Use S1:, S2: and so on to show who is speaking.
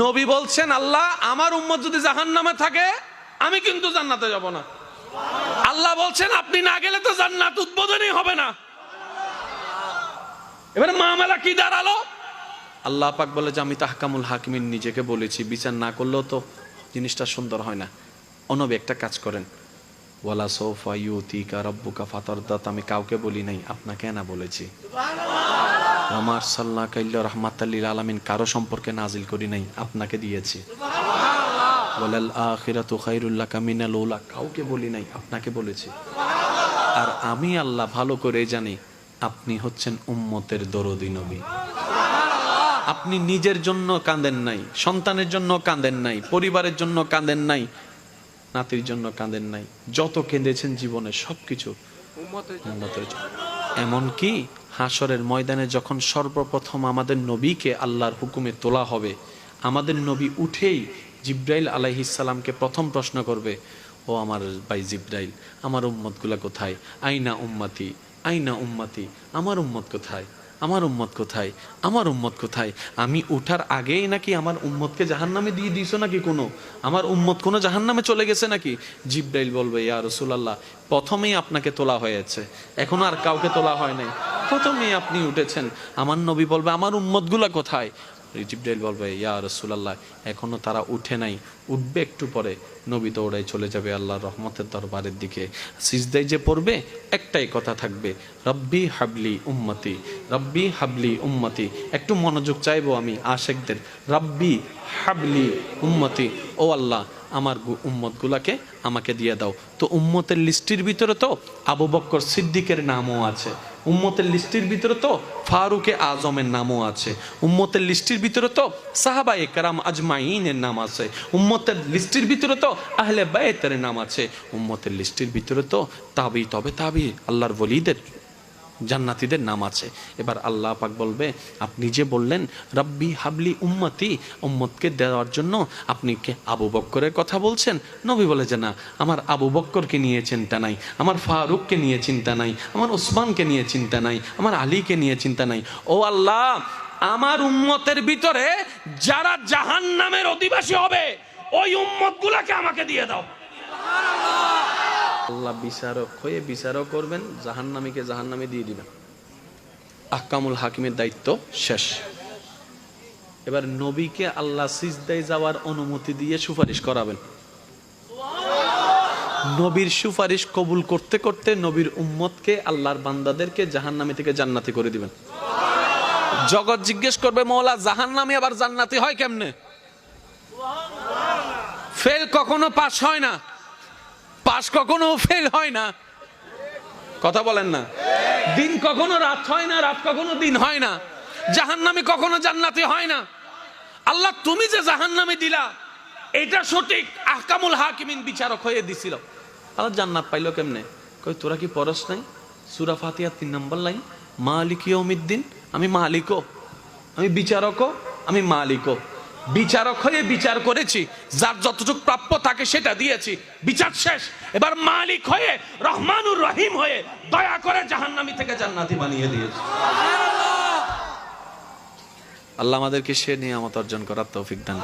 S1: নবী বলছেন, আল্লাহ আমার উম্মত যদি জাহান্নামে থাকে আমি কিন্তু জান্নাতে যাব না। আল্লাহ বলছেন আপনি না গেলে তো জান্নাত উদ্বোধনই হবে না। এবারে মামলা কি দাঁড়ালো? আল্লাহ পাক বলে যে আমি তাহকামুল হাকিমিন নিজেকে বলেছি, বিচার না করলেও তো জিনিসটা সুন্দর হয় না। অনবী একটা কাজ করেন, ওয়ালা সৌফা ইউতিকা রাব্বুকা ফাতারদাত, আমি কাউকে বলি নাই, আপনাকে না বলেছি। আমার সাল্লাহ কাইল্লা রহমাতাল লিল আলামিন কারো সম্পর্কে নাজিল করি নাই, আপনাকে দিয়েছি। ওয়ালাল আখিরাতু খায়রুল লাকা মিনাল উলা, কাউকে বলি নাই, আপনাকে বলেছি। আর আমি আল্লাহ ভালো করে জানি আপনি হচ্ছেন উম্মতের দরদি নবী। আপনি নিজের জন্য কাঁদেন নাই, সন্তানের জন্য কাঁদেন নাই, পরিবারের জন্য কাঁদেন নাই, নাতির জন্য কাঁদেন নাই, যত কেঁদেছেন জীবনে সবকিছু উম্মতের জন্য। এমনকি হাসরের ময়দানে যখন সর্বপ্রথম আমাদের নবীকে আল্লাহর হুকুমে তোলা হবে, আমাদের নবী উঠেই জিব্রাইল আলাইহিস সালামকে প্রথম প্রশ্ন করবে, ও আমার ভাই জিব্রাইল, আমার উম্মতগুলা কোথায়? আইনা উম্মতি, আইনা উম্মতি, আমার উম্মত কোথায়, আমার উম্মত কোথায়, আমার উম্মত কোথায়? আমি উঠার আগেই নাকি আমার উম্মতকে জাহান্নামে দিয়ে দিয়েছো নাকি? কোনো আমার উম্মত কোনো জাহান্নামে চলে গেছে নাকি? জিব্রাইল বলবে, ইয়া রাসূলুল্লাহ, প্রথমেই আপনাকে তোলা হয়েছে, এখনো আর কাউকে তোলা হয় নাই, প্রথমেই আপনি উঠেছেন। আমার নবী বলবে, আমার উম্মতগুলা কোথায়? জিব্রাইল বলবে, ইয়া রাসূলুল্লাহ, এখনো তারা উঠে নাই, উঠবে একটু পরে। নবী দৌড়ায় চলে যাবে আল্লাহর রহমতের দরবারের দিকে। সিজদায় যে পড়বে একটাই কথা থাকবে, রব্বি হাবলি উম্মতি, রব্বি হাবলি উম্মতি। একটু মনোযোগ চাইবো আমি আশেকদের, রব্বি হাবলি উম্মতি, ও আল্লাহ আমার উম্মতগুলাকে আমাকে দিয়ে দাও। তো উম্মতের লিস্টির ভিতরে তো আবু বকর সিদ্দিকের নামও আছে, উম্মতের লিস্টির ভিতরে তো ফারুকে আজমের নামও আছে, উম্মতের লিস্টির ভিতরে তো সাহাবায়ে কেরাম আজমাইনের নাম আছে, উম্মতের লিস্টির ভিতরে তো আহলে বাইতের নাম আছে, উম্মতের লিস্টির ভিতরে তো তাবি তবে তাবি আল্লাহর ওলিদের জান্নাতীদের নাম আছে। এবার আল্লাহ পাক বলবে, আপনি যে বললেন রব্বি হাবলি উম্মতি, উম্মতকে দেওয়ার জন্য আপনি কে আবু বক্করের কথা বলছেন? নবী বলে যে না, আমার আবু বক্করকে নিয়ে চিন্তা নাই, আমার ফারুককে নিয়ে চিন্তা নাই, আমার ওসমানকে নিয়ে চিন্তা নাই, আমার আলীকে নিয়ে চিন্তা নাই। ও আল্লাহ, আমার উম্মতের ভিতরে যারা জাহান্নামের অধিবাসী হবে ওই উম্মতগুলোকে আমাকে দিয়ে দাও। আল্লাহ বিচারক হয়ে বিচারক করবেন, জাহান্নামীকে জাহান্নামে দিয়ে দিবেন। আহকামুল হাকিমের দায়িত্ব শেষ। এবার নবীকে আল্লাহ সিজদায় যাওয়ার অনুমতি দিয়ে সুপারিশ করাবেন। নবীর সুপারিশ কবুল করতে করতে নবীর উম্মতকে, আল্লাহর বান্দাদেরকে জাহান্নামী থেকে জান্নাতি করে দিবেন। জগৎ জিজ্ঞেস করবে, মওলা জাহান্নামী আবার জান্নাতি হয় কেমনে? ফেল কখনো পাস হয় না, পাস কখনো ফেল হয় না, কথা বলেন না। দিন কখনো রাত হয় না, রাত কখনো দিন হয় না, জাহান্নামী কখনো জান্নাতি হয় না। আল্লাহ তুমি যে জাহান্নামী দিলা এটা সঠিক, আহকামুল হাকিমিন বিচারক হয়ে দিছিল। আল্লাহ জান্নাত পাইলো কেমনে? কই তোরা কি পড়স নাই সূরা ফাতিহা 3 নম্বর লাইন, মালিক ইয়াউমিদ্দিন, আমি মালিকও, আমি বিচারকও, আমি মালিকও। বিচারক হয়ে বিচার করেছি, যার যতটুকু প্রাপ্য তাকে সেটা দিয়েছি, বিচার শেষ। এবার মালিক হয়ে রহমানুর রহিম হয়ে দয়া করে জাহান্নামী থেকে জান্নাতি বানিয়ে দিয়েছি। আল্লাহ আমাদেরকে সে নিয়ামত অর্জন করার তৌফিক দান।